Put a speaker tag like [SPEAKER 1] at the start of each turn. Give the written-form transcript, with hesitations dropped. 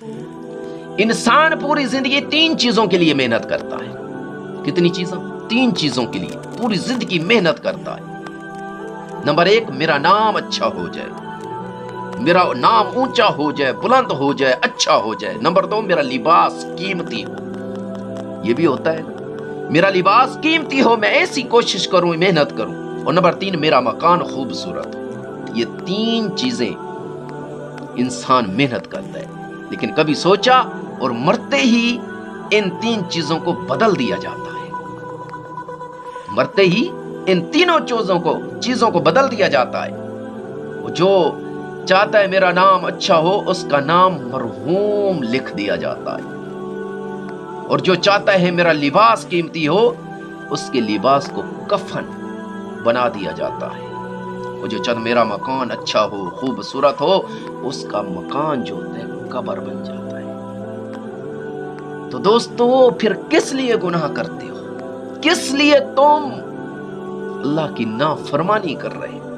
[SPEAKER 1] انسان پوری زندگی 3 چیزوں کے لیے محنت کرتا ہے. کتنی چیزوں؟ 3 چیزوں کے لیے پوری زندگی محنت کرتا ہے. نمبر 1، میرا نام اچھا ہو جائے، میرا نام اونچا ہو جائے، بلند ہو جائے، اچھا ہو جائے. نمبر 2، میرا لباس قیمتی ہو. یہ بھی ہوتا ہے، میرا لباس قیمتی ہو، میں ایسی کوشش کروں، محنت کروں. اور نمبر 3، میرا مکان خوبصورت ہو. یہ 3 چیزیں انسان محنت کرتا ہے. لیکن کبھی سوچا اور مرتے ہی ان 3 چیزوں کو بدل دیا جاتا ہے. مرتے ہی ان تینوں چیزوں کو بدل دیا جاتا ہے. جو چاہتا ہے میرا نام اچھا ہو، اس کا نام مرحوم لکھ دیا جاتا ہے. اور جو چاہتا ہے میرا لباس قیمتی ہو، اس کے لباس کو کفن بنا دیا جاتا ہے. اور جو چاہتا میرا مکان اچھا ہو، خوبصورت ہو، اس کا مکان جو ہوتا ہے قبر بن جاتا ہے. تو دوستو، پھر کس لیے گناہ کرتے ہو؟ کس لیے تم اللہ کی نافرمانی کر رہے ہیں؟